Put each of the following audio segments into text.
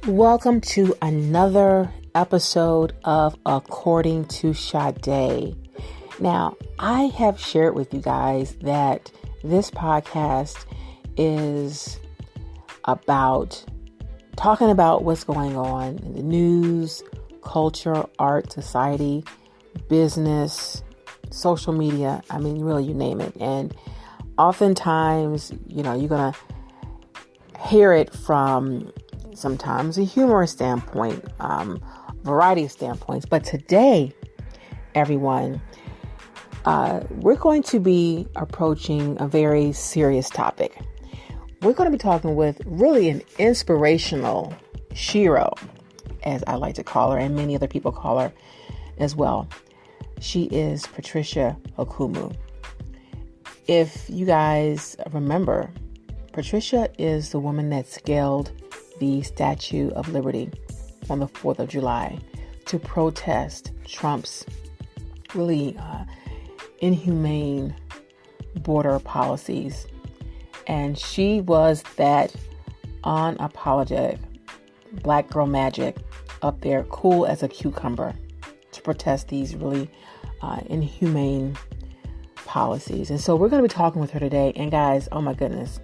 Welcome to another episode of According to Sade. Now, I have shared with you guys that this podcast is about talking about what's going on in the news, culture, art, society, business, social media. I mean, really, you name it. And oftentimes, you're going to hear it from sometimes a humorous standpoint, variety of standpoints. But today, everyone, we're going to be approaching a very serious topic. We're going to be talking with really an inspirational Shero, as I like to call her, and many other people call her as well. She is Patricia Okoumou. If you guys remember, Patricia is the woman that scaled the Statue of Liberty on the 4th of July to protest Trump's really inhumane border policies. And she was that unapologetic black girl magic up there, cool as a cucumber, to protest these really inhumane policies. And so we're going to be talking with her today. And guys, oh my goodness,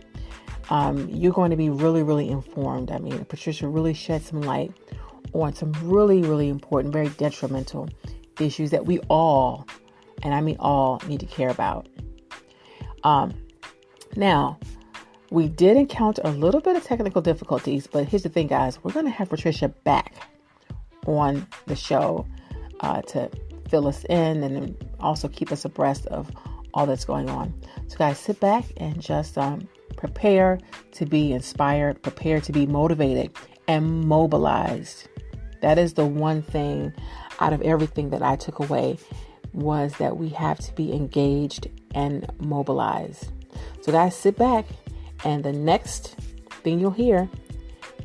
you're going to be really, really informed. I mean, Patricia really shed some light on some really, really important, very detrimental issues that we all, and I mean all, need to care about. Now, we did encounter a little bit of technical difficulties, but here's the thing, guys. We're going to have Patricia back on the show to fill us in and then also keep us abreast of all that's going on. So, guys, sit back and just prepare to be inspired, prepare to be motivated and mobilized. That is the one thing out of everything that I took away, was that we have to be engaged and mobilized. So guys, sit back, and the next thing you'll hear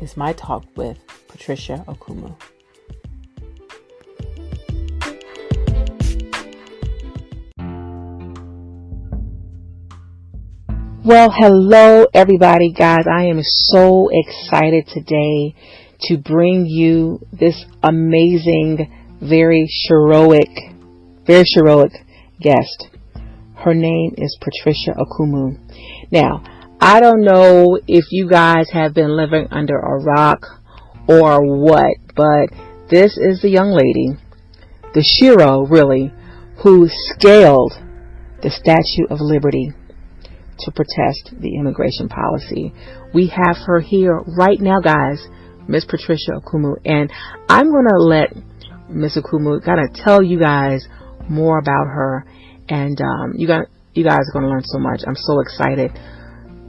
is my talk with Patricia Okoumou. Well, hello everybody, guys. I am so excited today to bring you this amazing, very heroic guest. Her name is Patricia Okoumou. Now, I don't know if you guys have been living under a rock or what, but this is the young lady, the Shero really, who scaled the Statue of Liberty to protest the immigration policy. We have her here right now, guys, Miss Patricia Okoumou, and I'm going to let Miss Okoumou kind of tell you guys more about her, and you guys are going to learn so much. I'm so excited.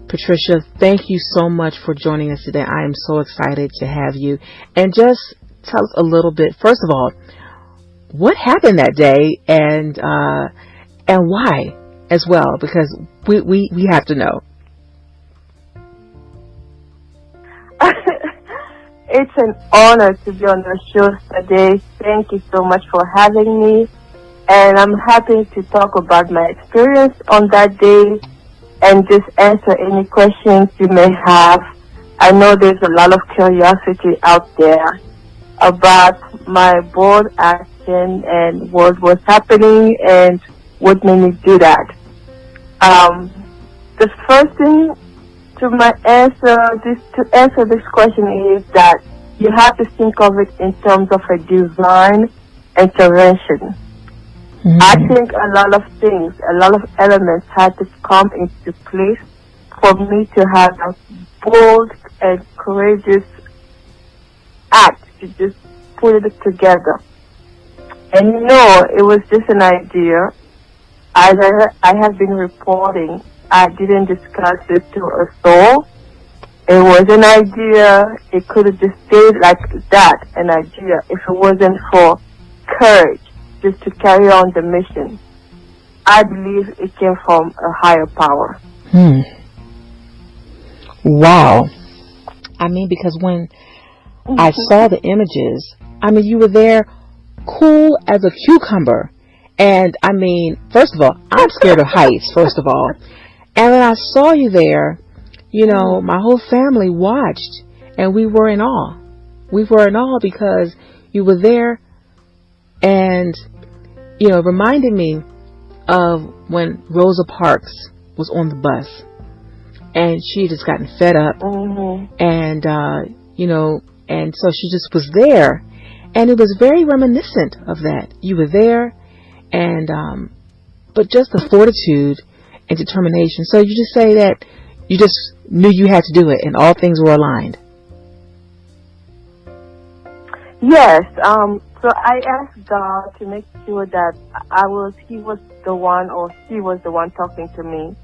Patricia, thank you so much for joining us today. I am so excited to have you, and just tell us a little bit, first of all, what happened that day, and why as well, because we have to know. It's an honor to be on the show today. Thank you so much for having me. And I'm happy to talk about my experience on that day and just answer any questions you may have. I know there's a lot of curiosity out there about my bold action and what was happening and what made me do that. The first thing to answer this question is that you have to think of it in terms of a divine intervention. Mm-hmm. I think a lot of elements had to come into place for me to have a bold and courageous act to just put it together. And it was just an idea. As I have been reporting, I didn't discuss it to a soul. It was an idea. It could have just stayed like that, an idea, if it wasn't for courage just to carry on the mission. I believe it came from a higher power. Wow. I mean, because when I saw the images, I mean, you were there cool as a cucumber. And I mean, first of all, I'm scared of heights, first of all. And when I saw you there, my whole family watched and we were in awe. We were in awe because you were there, and, you know, it reminded me of when Rosa Parks was on the bus, and she had just gotten fed up, and, you know, and so she just was there, and it was very reminiscent of that. You were there, and, but just the fortitude and determination. So you just say that you just knew you had to do it, and all things were aligned. Yes. So I asked God to make sure that he was the one, or she was the one talking to me,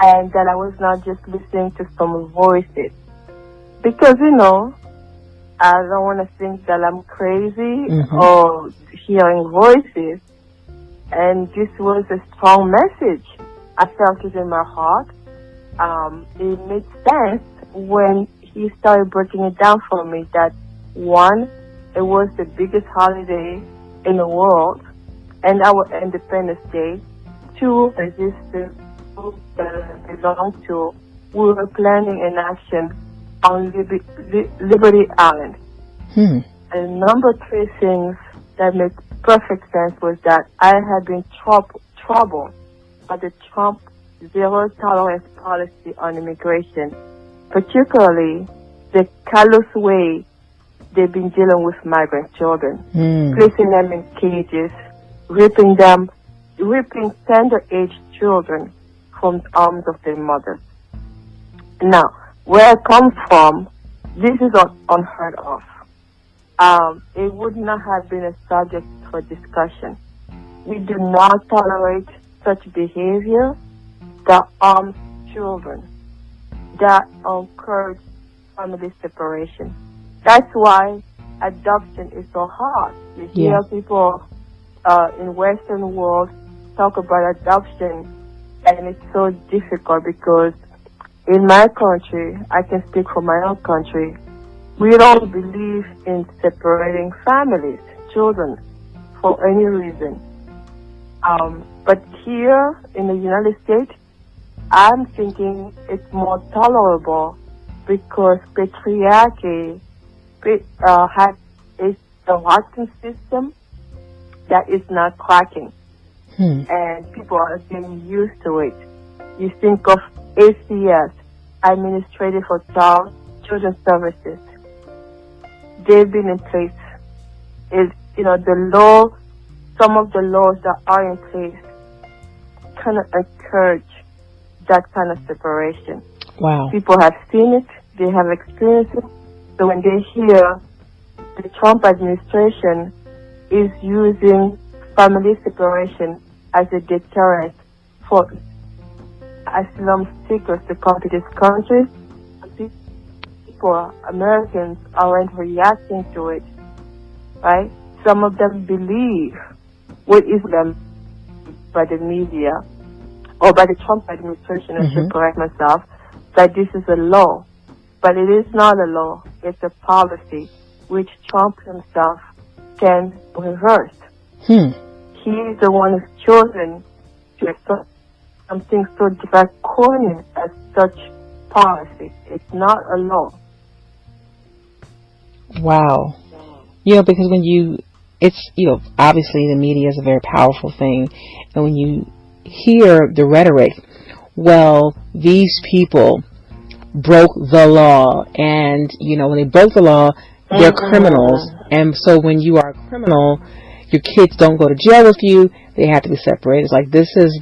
and that I was not just listening to some voices. Because, you know, I don't want to think that I'm crazy or hearing voices. And this was a strong message. I felt it in my heart. It made sense when he started breaking it down for me that, one, it was the biggest holiday in the world, and our Independence Day. Two, this the group that I belong to, we were planning an action on Liberty Island. And number three things that made perfect sense was that I had been troubled by the Trump zero tolerance policy on immigration, particularly the callous way they've been dealing with migrant children, placing them in cages, ripping tender-age children from the arms of their mothers. Now, where I come from, this is unheard of. It would not have been a subject for discussion. We do not tolerate such behavior that harms children, that encourage family separation. That's why adoption is so hard. You hear people in Western world talk about adoption, and it's so difficult because in my country, I can speak for my own country, we don't believe in separating families, children, for any reason. But here in the United States, I'm thinking it's more tolerable because patriarchy has a working system that is not cracking. And people are getting used to it. You think of ACS, Administrative for Children's Services. They've been in place. Some of the laws that are in place kind of encourage that kind of separation. Wow. People have seen it. They have experienced it. So when they hear the Trump administration is using family separation as a deterrent for asylum seekers to come to this country, people, Americans, aren't reacting to it, right? Some of them believe what is them by the media or by the Trump administration, I should correct myself, that this is a law. But it is not a law. It's a policy which Trump himself can reverse. He is the one who's chosen to accept something so draconian as such policy. It's not a law. Wow. You know, because obviously the media is a very powerful thing. And when you hear the rhetoric, well, these people broke the law. And, when they broke the law, they're criminals. And so when you are a criminal, your kids don't go to jail with you. They have to be separated. It's like, this is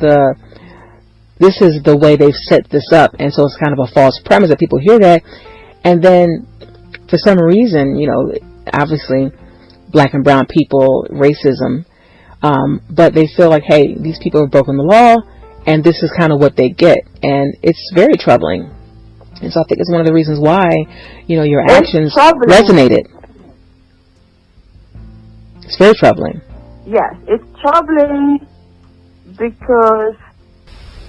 the way they've set this up. And so it's kind of a false premise that people hear that. And then for some reason, obviously black and brown people, racism, but they feel like, hey, these people have broken the law and this is kind of what they get. And it's very troubling. And so I think it's one of the reasons why, your actions resonated. It's very troubling. Yes, it's troubling because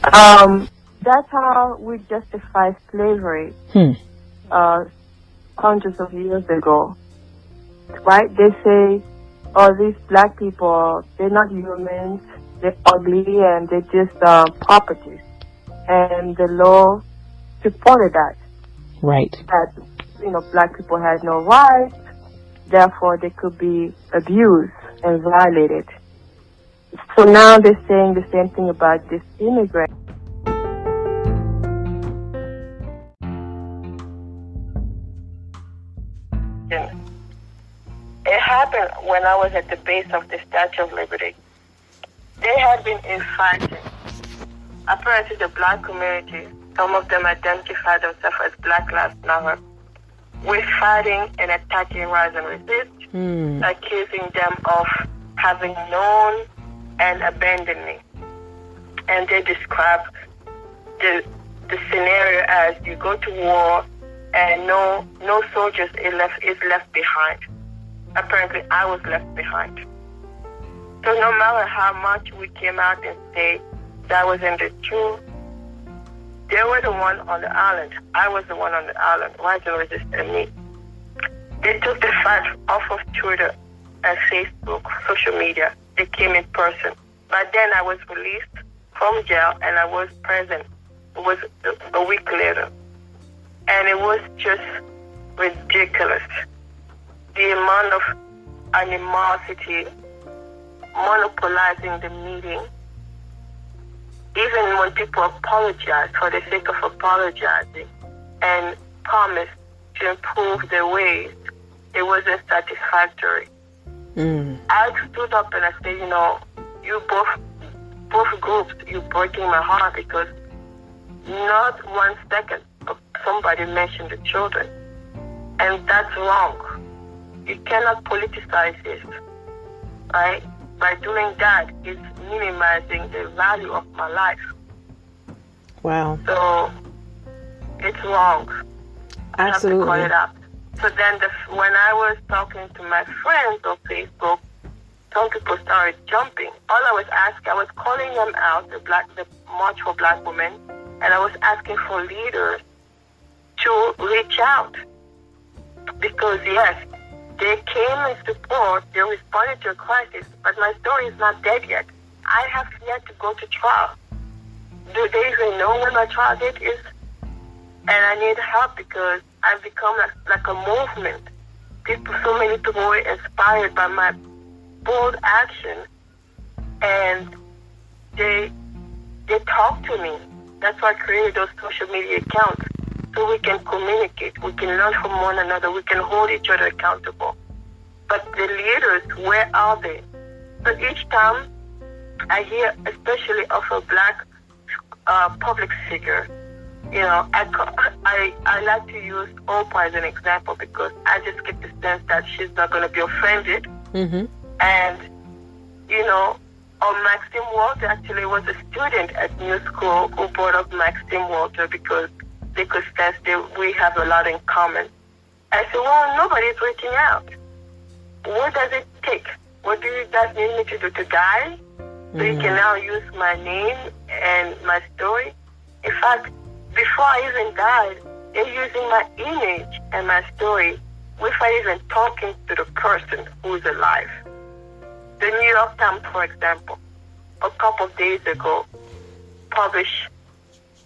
that's how we justify slavery hundreds of years ago. Right? They say, these black people, they're not humans, they're ugly, and they're just properties. And the law supported that. Right. That, black people had no rights, therefore they could be abused and violated. So now they're saying the same thing about this immigrant. It happened when I was at the base of the Statue of Liberty. They had been infighting. Apparently the black community, some of them identify themselves as Black Lives Matter, were fighting and attacking Rise and Resist, accusing them of having known and abandoned me. And they describe the scenario as you go to war and no soldiers is left behind. Apparently, I was left behind. So no matter how much we came out and say that wasn't the truth, they were the one on the island. I was the one on the island. Rise and Resist and me. They took the fight off of Twitter and Facebook, social media. They came in person. But then I was released from jail and I was present. It was a week later. And it was just ridiculous. The amount of animosity, monopolizing the meeting, even when people apologize for the sake of apologizing and promise to improve their ways, it wasn't satisfactory. I stood up and I said, you both groups, you're breaking my heart because not 1 second somebody mentioned the children. And that's wrong. You cannot politicize this, right? By doing that, it's minimizing the value of my life. Wow. So it's wrong. Absolutely. I have to call it out. So then when I was talking to my friends on Facebook, some people started jumping. All I was asking, I was calling them out, the March for Black Women, and I was asking for leaders to reach out. Because yes, they came in support, they responded to a crisis, but my story is not dead yet. I have yet to go to trial. Do they even know when my trial date is? And I need help because I've become like a movement. So many people were inspired by my bold action, and they talk to me. That's why I created those social media accounts, so we can communicate, we can learn from one another, we can hold each other accountable. But the leaders, where are they? So each time I hear, especially of a Black public figure, I like to use Oprah as an example because I just get the sense that she's not going to be offended. And, Maxine Walter actually was a student at New School who brought up Maxine Walter because they could sense that we have a lot in common. I said, well, nobody's reaching out. What does it take? What do you guys need me to do, to die? So you can now use my name and my story? In fact, before I even died, they're using my image and my story without even talking to the person who's alive. The New York Times, for example, a couple of days ago, published,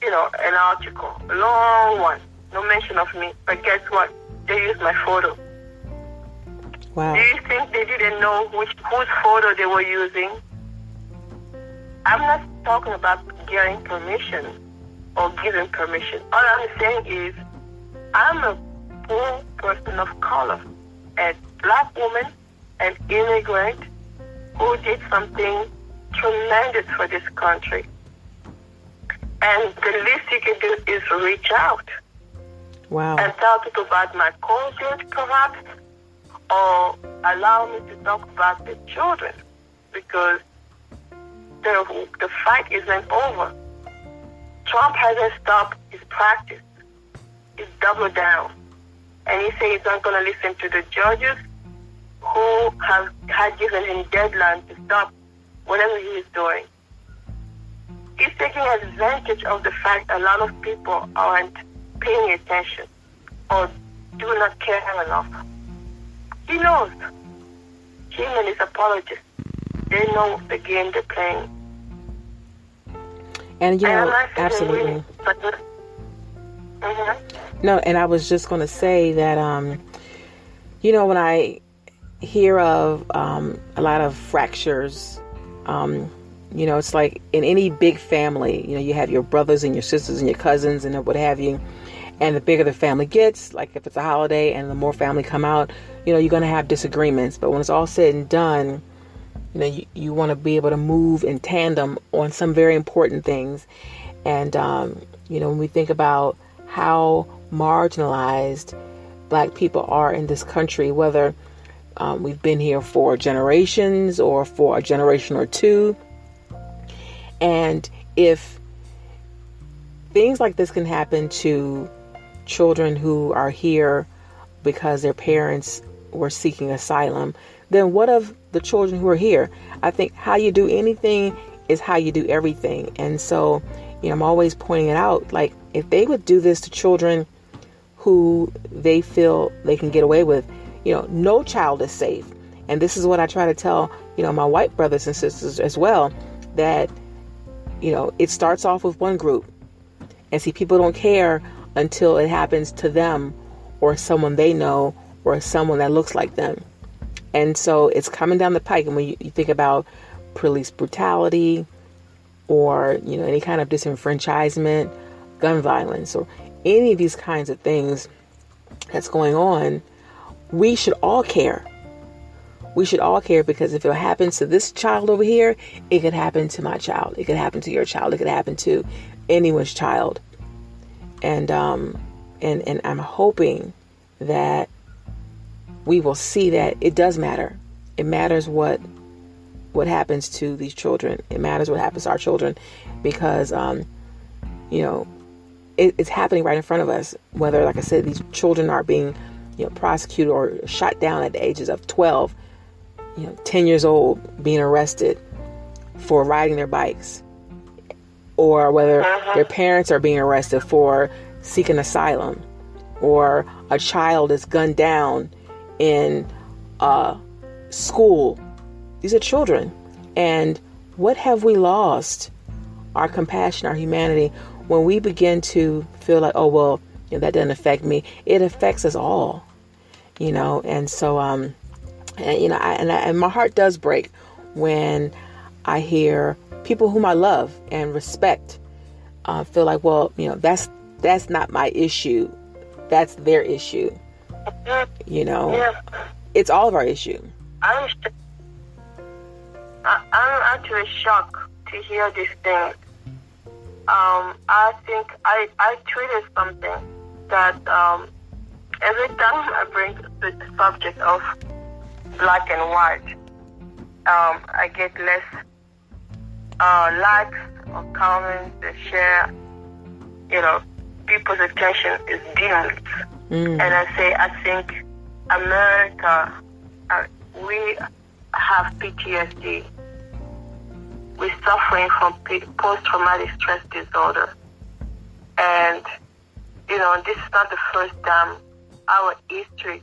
an article, a long one, no mention of me, but guess what? They used my photo. Wow. Do you think they didn't know whose photo they were using? I'm not talking about getting permission or giving permission. All I'm saying is I'm a poor person of color, a Black woman, an immigrant who did something tremendous for this country. And the least you can do is reach out. Wow. And tell people about my culture, perhaps, or allow me to talk about the children, because the fight isn't over. Trump hasn't stopped his practice. He's doubled down. And he said he's not going to listen to the judges who had given him deadlines to stop whatever he is doing. He's taking advantage of the fact a lot of people aren't paying attention or do not care enough. He knows. Him and his apologists, they know the game they're playing. And absolutely. No, and I was just going to say that, when hear of a lot of fractures. It's like in any big family, you have your brothers and your sisters and your cousins and what have you. And the bigger the family gets, like if it's a holiday and the more family come out, you're going to have disagreements. But when it's all said and done, you want to be able to move in tandem on some very important things. And, when we think about how marginalized Black people are in this country, whether we've been here for generations or for a generation or two, and if things like this can happen to children who are here because their parents were seeking asylum, then what of the children who are here? I think how you do anything is how you do everything. And so, I'm always pointing it out, like if they would do this to children who they feel they can get away with, no child is safe. And this is what I try to tell, my white brothers and sisters as well, that, it starts off with one group. And see, people don't care until it happens to them or someone they know or someone that looks like them. And so it's coming down the pike. And when you think about police brutality or, any kind of disenfranchisement, gun violence, or any of these kinds of things that's going on, we should all care. We should all care, because if it happens to this child over here, it could happen to my child. It could happen to your child. It could happen to anyone's child. And I'm hoping that we will see that it does matter. It matters what happens to these children. It matters what happens to our children, because it's happening right in front of us. Whether, like I said, these children are being prosecuted or shot down at the ages of 12, 10 years old, being arrested for riding their bikes, or whether their parents are being arrested for seeking asylum, or a child is gunned down in school. These are children. And what have we lost? Our compassion, our humanity, when we begin to feel like, oh, well, that doesn't affect me. It affects us all, and so, and my heart does break when I hear people whom I love and respect feel like, well, that's not my issue. That's their issue. Yeah. It's all of our issue. I'm actually shocked to hear these things. I think I tweeted something that every time I bring the subject of black and white, I get less likes or comments and share. People's attention is dimmed. And I think America, we have PTSD. We're suffering from post-traumatic stress disorder. And, this is not the first time our history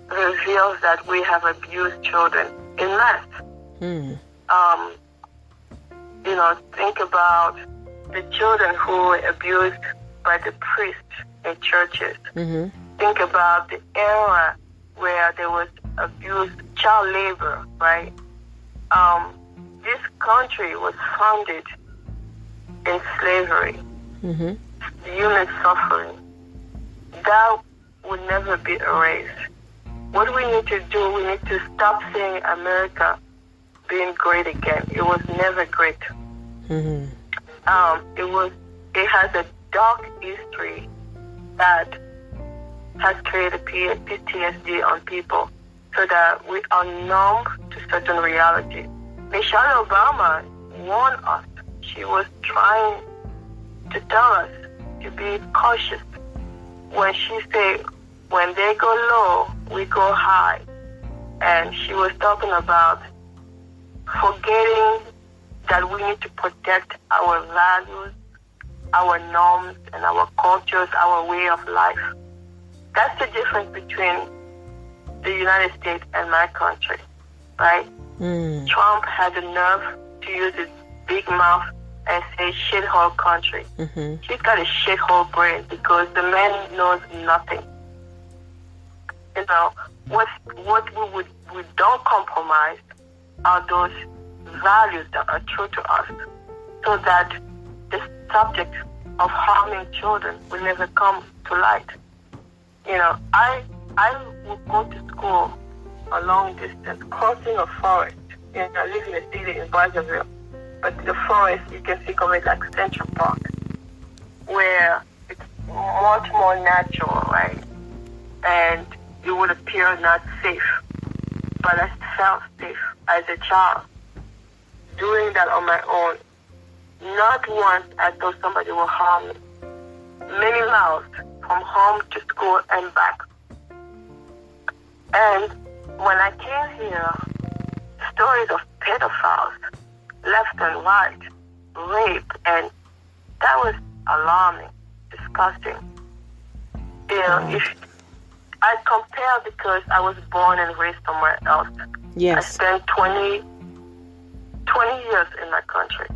reveals that we have abused children in mass. Think about the children who were abused by the priests in churches. Think about the era where there was abused child labor, right? This country was founded in slavery, human suffering. That would never be erased. What we need to do, we need to stop seeing America being great again. It was never great. It has a dark history that has created PTSD on people, so that we are numb to certain reality. Michelle Obama warned us. She was trying to tell us to be cautious when she said, when they go low, we go high. And she was talking about forgetting that we need to protect our values, our norms, and our cultures, our way of life. That's the difference between the United States and my country, right? Trump had the nerve to use his big mouth and say shithole country. He's got a shithole brain because the man knows nothing. You know, what we don't compromise are those values that are true to us, so that the subject of harming children will never come to light. You know, I would go to school a long distance, crossing a forest. You know, I live in a city in Brazzaville, but the forest, you can think of it like Central Park, where it's much more natural, right? And it would appear not safe, but I felt safe as a child doing that on my own. Not once I thought somebody will harm me. Many miles from home to school and back. And when I came here, stories of pedophiles left and right, rape, and that was alarming, disgusting. You know, if I compare, because I was born and raised somewhere else. Yes. I spent 20 years in my country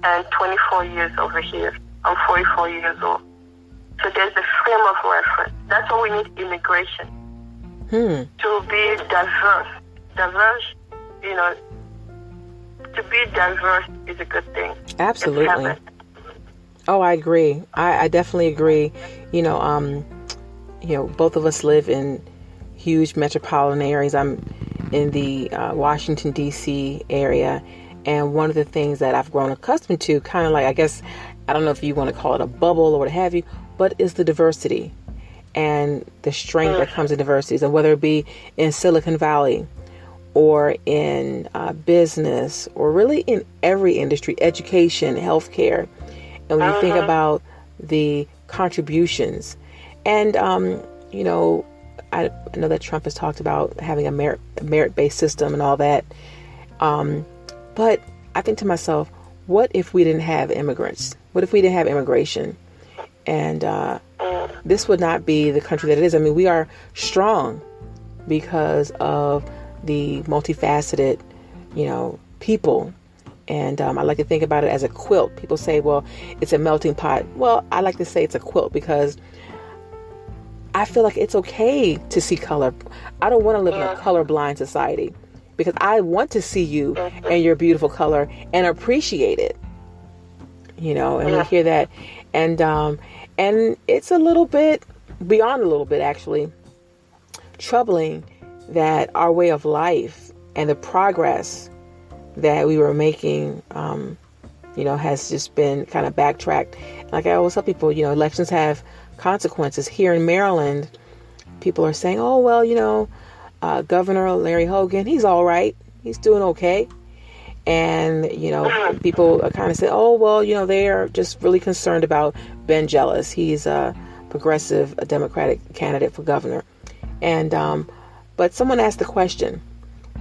and 24 years over here. I'm 44 years old. So there's a frame of reference. That's why we need immigration. To be diverse. Diverse, you know, to be diverse is a good thing. Absolutely. Oh, I agree. I definitely agree. You know, both of us live in huge metropolitan areas. I'm in the Washington, D.C. area. And one of the things that I've grown accustomed to, kind of like, I guess, I don't know if you want to call it a bubble or what have you, but is the diversity and the strength that comes in diversities. And whether it be in Silicon Valley or in business or really in every industry, education, healthcare. And when you think about the contributions and, you know, I know that Trump has talked about having a merit-based system and all that. But I think to myself, what if we didn't have immigrants? What if we didn't have immigration? And this would not be the country that it is. I mean, we are strong because of the multifaceted, you know, people. And I like to think about it as a quilt. People say, well, it's a melting pot. Well, I like to say it's a quilt because I feel like it's okay to see color. I don't want to live in a colorblind society because I want to see you and your beautiful color and appreciate it. You know, and we hear that. And it's a little bit, beyond a little bit actually, troubling that our way of life and the progress that we were making, you know, has just been kind of backtracked. Like I always tell people, you know, elections have consequences. Here in Maryland, people are saying, oh, well, you know, Governor Larry Hogan, he's all right. He's doing okay. And, you know, people are kind of say, oh, well, you know, they are just really concerned about Ben Jealous. He's a progressive, a Democratic candidate for governor. And, but someone asked the question,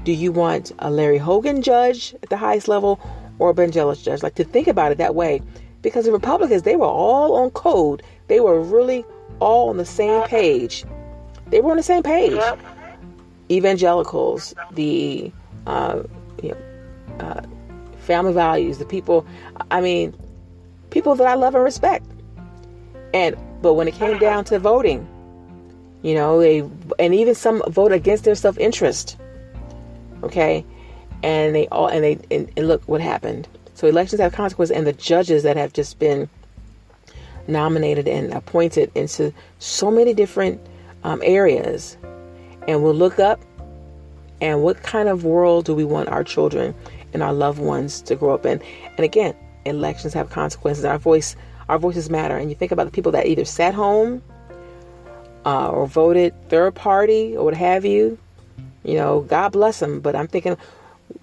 do you want a Larry Hogan judge at the highest level or a Ben Jealous judge? Like, to think about it that way, because the Republicans, they were all on code. They were really all on the same page. They were on the same page. Evangelicals, the, family values, the people, I mean, people that I love and respect. But when it came down to voting, you know, and even some vote against their self-interest. Okay. And look what happened. So elections have consequences, and the judges that have just been nominated and appointed into so many different areas. And we'll look up, and what kind of world do we want our children and our loved ones to grow up in? And again, elections have consequences. Our voices matter. And you think about the people that either sat home or voted third party or what have you. You know, God bless them. But I'm thinking,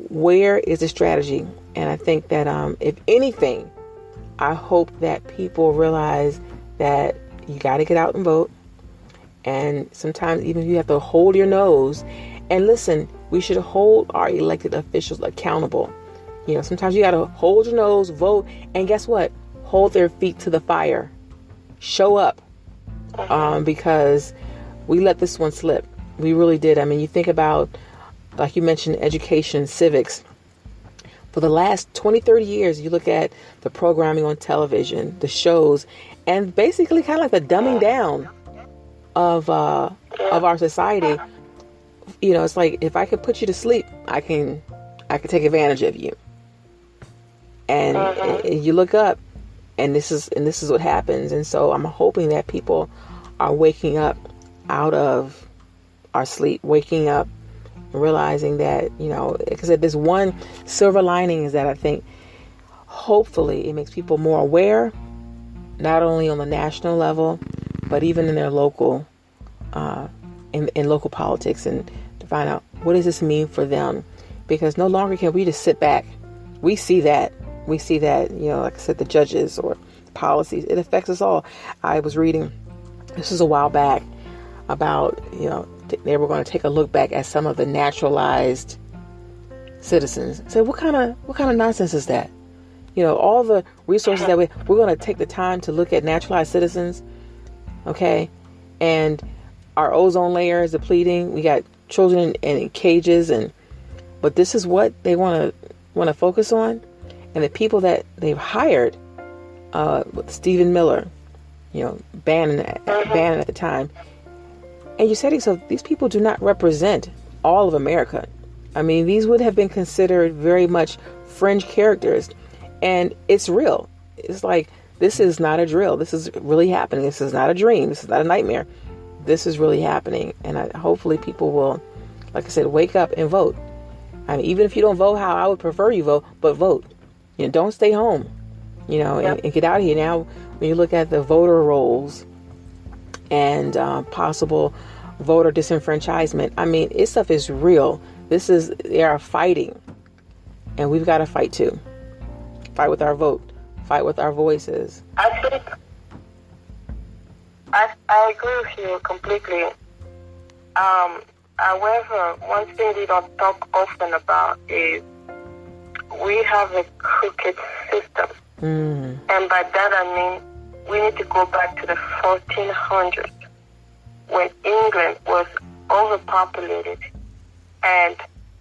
where is the strategy? And I think that if anything, I hope that people realize that you got to get out and vote. And sometimes even if you have to hold your nose and listen, we should hold our elected officials accountable. You know, sometimes you got to hold your nose, vote, and guess what? Hold their feet to the fire. Show up. Because we let this one slip. We really did. I mean, you think about, like you mentioned, education, civics. For the last 20, 30 years, you look at the programming on television, the shows, and basically kind of like the dumbing down of of our society, it's like, if I could put you to sleep, I could take advantage of you. And you look up, and this is what happens. And so I'm hoping that people are waking up out of our sleep, waking up, realizing that, because this one silver lining is that I think hopefully it makes people more aware, not only on the national level, but even in their local, in local politics, and to find out, what does this mean for them? Because no longer can we just sit back. We see that, like I said, the judges or policies, it affects us all. I was reading, this was a while back, about, they were going to take a look back at some of the naturalized citizens. So what kind of nonsense is that? All the resources that we're going to take the time to look at naturalized citizens. Okay. And our ozone layer is depleting. We got children in cages, but this is what they want to focus on. And the people that they've hired, with Stephen Miller, Bannon at the time. And you said to yourself, these people do not represent all of America. I mean, these would have been considered very much fringe characters. And it's real. It's like, this is not a drill. This is really happening. This is not a dream. This is not a nightmare. This is really happening. And hopefully people will, like I said, wake up and vote. I mean, even if you don't vote how I would prefer you vote, but vote. Don't stay home, and get out of here. Now, when you look at the voter rolls and possible voter disenfranchisement, I mean, this stuff is real. They are fighting, and we've got to fight too. Fight with our vote. Fight with our voices. I think I agree with you completely. However, one thing we don't talk often about is we have a crooked system. And by that I mean we need to go back to the 1400s when England was overpopulated and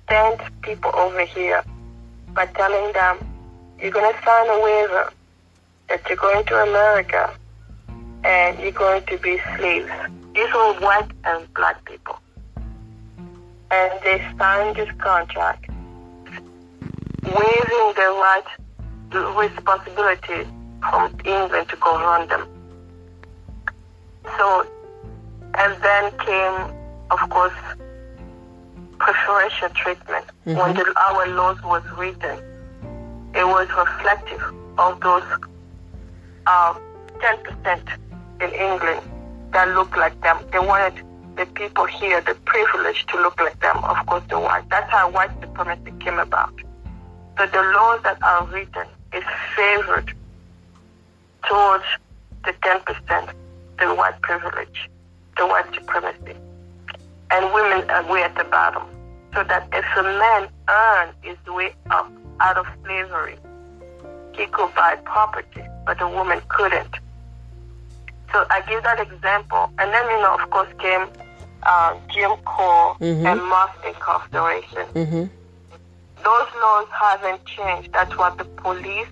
sent people over here by telling them, you're going to sign a waiver that you're going to America and you're going to be slaves. These were white and black people. And they signed this contract, waiving the responsibility from England to go run them. So, and then came, of course, preferential treatment. When our laws was written, it was reflective of those 10% in England that looked like them. They wanted the people here, the privilege, to look like them, of course, the white. That's how white supremacy came about. So the laws that are written is favored towards the 10%, the white privilege, the white supremacy. And women are way at the bottom. So that if a man earned his way up out of slavery, he could buy property, but a woman couldn't. So I give that example. And then, of course, came G.U.M and mass incarceration. Those laws haven't changed. That's what the police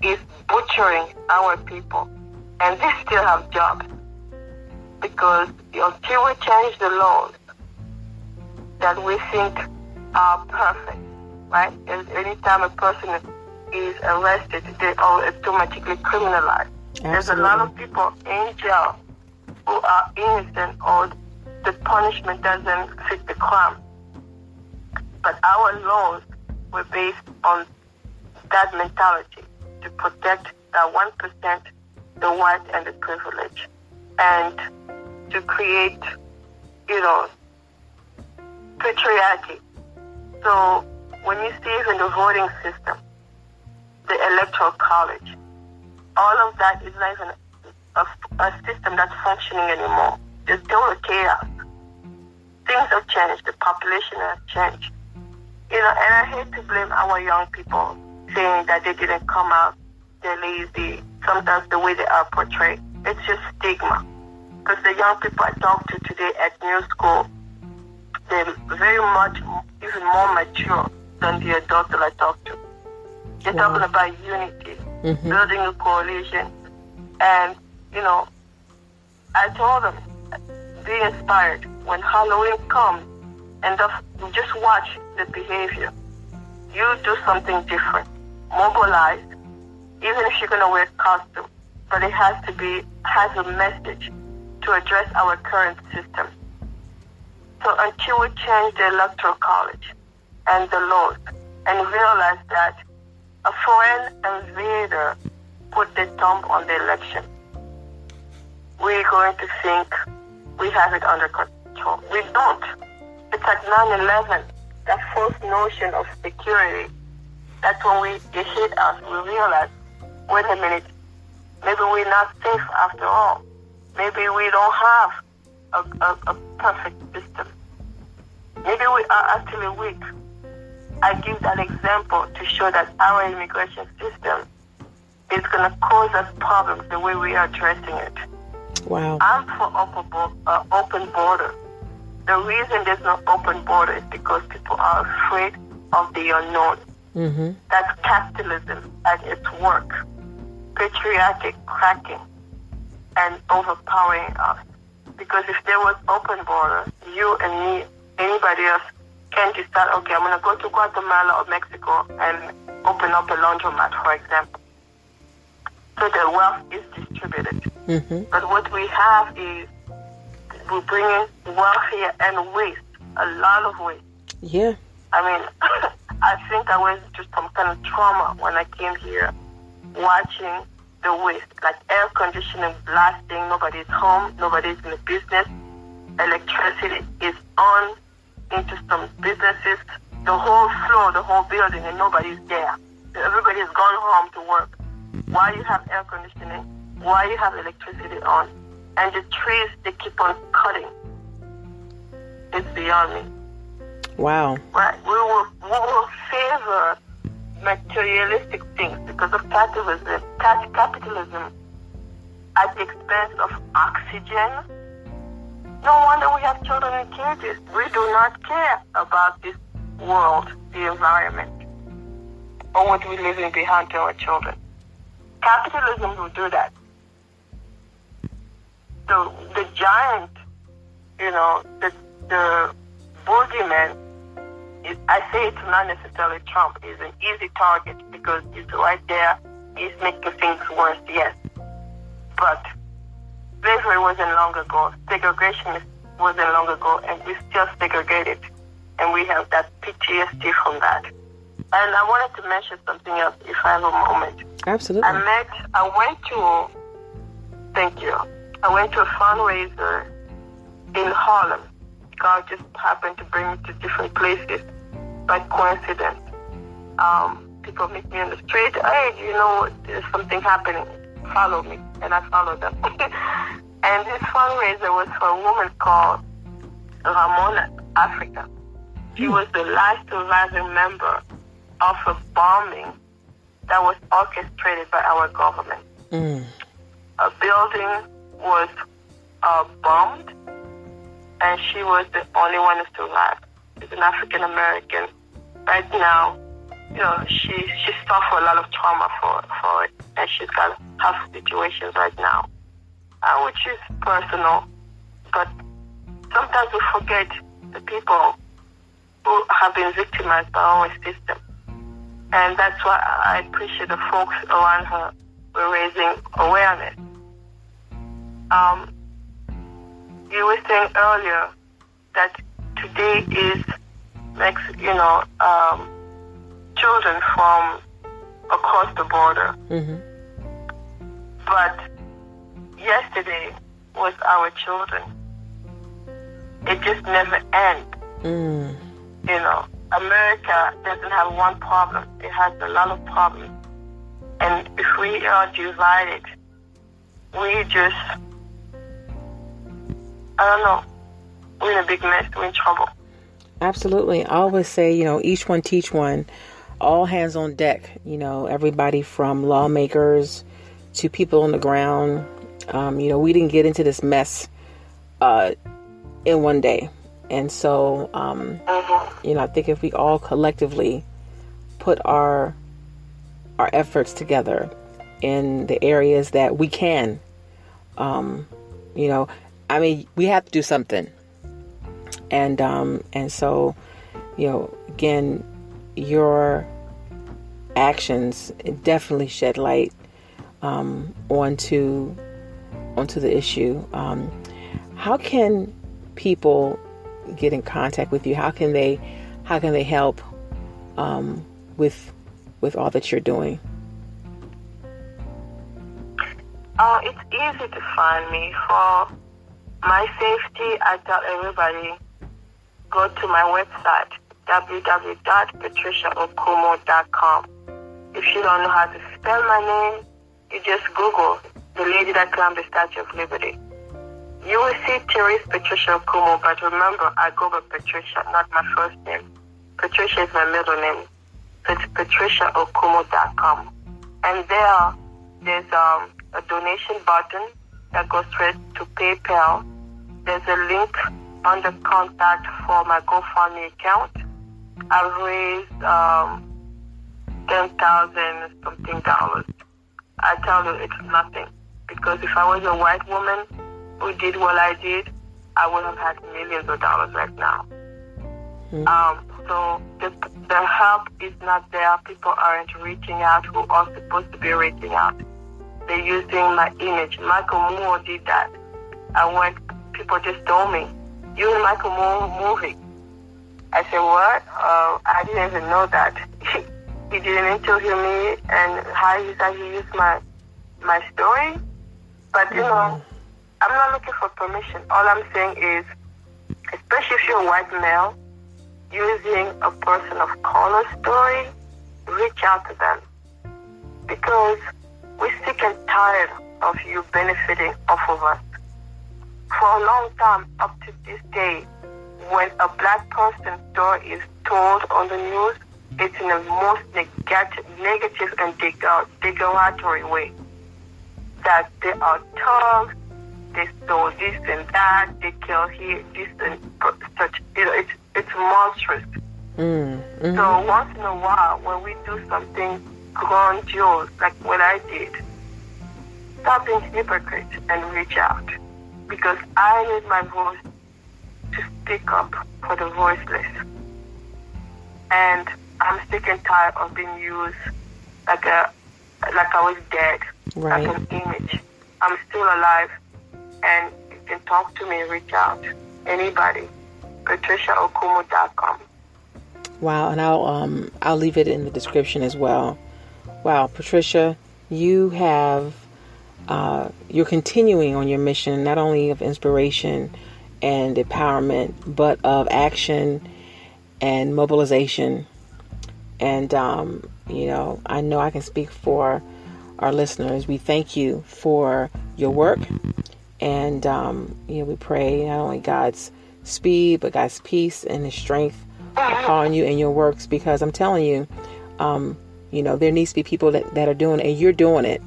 is butchering our people. And they still have jobs. Because until we change the laws that we think are perfect, right? Anytime a person is arrested, they are automatically criminalized. Absolutely. There's a lot of people in jail who are innocent or the punishment doesn't fit the crime. But our laws were based on that mentality to protect that 1%, the white and the privileged, and to create, patriarchy. So when you see even the voting system, the electoral college, all of that is not even a system that's functioning anymore. There's total chaos. Things have changed. The population has changed. And I hate to blame our young people, saying that they didn't come out, they're lazy, sometimes the way they are portrayed. It's just stigma. Because the young people I talk to today at New School, they're very much, even more mature than the adults that I talk to. They're talking about unity, building a coalition. And, I told them, be inspired when Halloween comes and just watch the behavior. You do something different. Mobilize, even if you're going to wear costume, but it has a message to address our current system. So until we change the electoral college and the laws and realize that a foreign invader put the thumb on the election, we're going to think we have it under control. We don't. It's like 9/11, that false notion of security. That's when it hit us. We realize, wait a minute, maybe we're not safe after all. Maybe we don't have a perfect system. Maybe we are actually weak. I give that example to show that our immigration system is going to cause us problems the way we are addressing it. Wow. I'm for open border. The reason there's no open border is because people are afraid of the unknown. Mm-hmm. That's capitalism at its work. Patriarchic cracking and overpowering us. Because if there was open border, you and me, anybody else can decide, okay, I'm going to go to Guatemala or Mexico and open up a laundromat, for example. So the wealth is distributed. Mm-hmm. But what we have is we're bringing wealth here and waste, a lot of waste. Yeah. I mean, I think I went through some kind of trauma when I came here, watching the waste, like air conditioning blasting, nobody's home, nobody's in the business, electricity is on into some businesses, the whole floor, the whole building, and nobody's there. Everybody's gone home to work. Why you have air conditioning? Why you have electricity on? And the trees, they keep on cutting. It's beyond me. Wow. Right. We will favor materialistic things because of capitalism. Capitalism at the expense of oxygen. No wonder we have children in cages. We do not care about this world, the environment, or what we're leaving behind to our children. Capitalism will do that. So the giant, the boogeyman, I say it's not necessarily Trump, is an easy target because it's right there, he's making things worse, yes. But slavery wasn't long ago, segregation wasn't long ago, and we still segregated, and we have that PTSD from that. And I wanted to mention something else, if I have a moment. Absolutely. Thank you. I went to a fundraiser in Harlem. God just happened to bring me to different places by coincidence. People meet me on the street. Hey, there's something happening. Follow me. And I followed them. And this fundraiser was for a woman called Ramona Africa. She was the last surviving member of a bombing that was orchestrated by our government. A building was bombed, and she was the only one who survived. She's an African American. Right now, she suffered a lot of trauma for it, and she's got tough situations right now, which is personal. But sometimes we forget the people who have been victimized by our system. And that's why I appreciate the folks around her were raising awareness. You were saying earlier that today is children from across the border. Mm-hmm. But yesterday was our children. It just never ends. America doesn't have one problem. It has a lot of problems. And if we are divided, we just, we're in a big mess. We're in trouble. Absolutely. I always say, each one teach one, all hands on deck, everybody from lawmakers to people on the ground. We didn't get into this mess in one day. And so, I think if we all collectively put our efforts together in the areas that we can, I mean, we have to do something. And so, again, your actions definitely shed light onto the issue. How can people get in contact with you? How can they help with all that you're doing? It's easy to find me. For my safety, I tell everybody, go to my website, www.patriciaokoumou.com. If you don't know how to spell my name, you just Google the lady that climbed the Statue of Liberty. You will see Therese Patricia Okoumou, but remember, I go by Patricia, not my first name. Patricia is my middle name. So it's patriciaokoumou.com. And there's a donation button that goes straight to PayPal. There's a link under contact for my GoFundMe account. I've raised $10,000 something. I tell you, it's nothing. Because if I was a white woman who did what I did, I would have had millions of dollars right now. So the help is not there. People aren't reaching out who are supposed to be reaching out. They're using my image. Michael Moore did that. And when people just told me, you in Michael Moore movie. I said, what? I didn't even know that. He didn't interview me, and how he said he used my story. But, I'm not looking for permission. All I'm saying is, especially if you're a white male, using a person of color story, reach out to them. Because we're sick and tired of you benefiting off of us. For a long time, up to this day, when a black person's story is told on the news, it's in the most negative and derogatory way. That they are thugs, they stole this and that, they kill here, this and such. It's monstrous. So once in a while, when we do something grandiose, like what I did, stop being hypocrite and reach out. Because I need my voice to speak up for the voiceless. And I'm sick and tired of being used like I was dead, right, like an image. I'm still alive, and you can talk to me, reach out. Anybody. patriciaokoumou.com. Wow, and I'll leave it in the description as well. Wow, Patricia, you have you're continuing on your mission, not only of inspiration and empowerment, but of action and mobilization. And I know I can speak for our listeners. We thank you for your work, and we pray not only God's speed, but God's peace and His strength upon you and your works. Because I'm telling you, there needs to be people that are doing it, and you're doing it.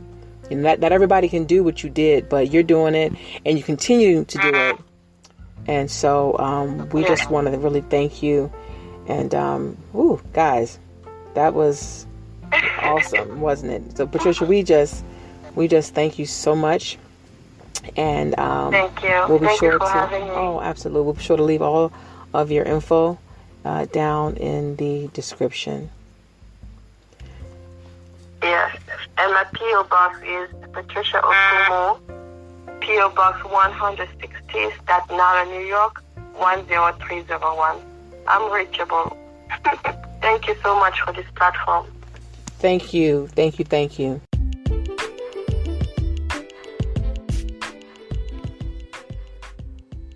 And not everybody can do what you did, but you're doing it, and you continue to do it. And so we just want to really thank you. And guys, that was awesome, wasn't it? So Patricia, we just thank you so much. And thank you. We'll be thank sure you for to having me. Oh, absolutely. We'll be sure to leave all of your info down in the description. Yes, and my P.O. Box is Patricia Okoumou, P.O. Box 160, Staten Island, New York, 10301. I'm reachable. Thank you so much for this platform. Thank you. Thank you. Thank you.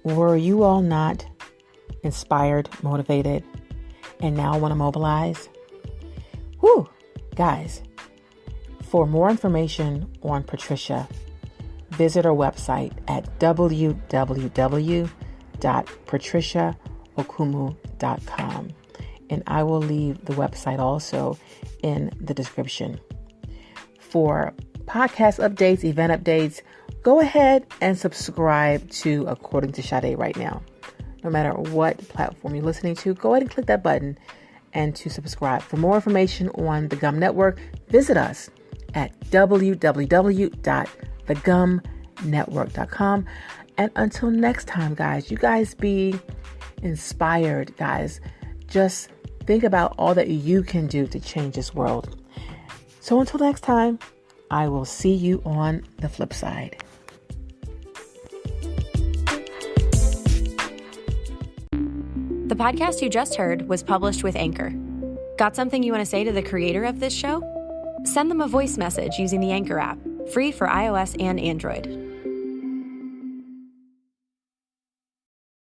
Were you all not inspired, motivated, and now want to mobilize? Whew, guys. For more information on Patricia, visit our website at www.patriciaokoumou.com. And I will leave the website also in the description. For podcast updates, event updates, go ahead and subscribe to According to Sade right now. No matter what platform you're listening to, go ahead and click that button and to subscribe. For more information on the G.U.M Network, visit us at www.thegumnetwork.com. And until next time, guys, you guys be inspired, guys. Just think about all that you can do to change this world. So until next time, I will see you on the flip side. The podcast you just heard was published with Anchor. Got something you want to say to the creator of this show? Send them a voice message using the Anchor app, free for iOS and Android.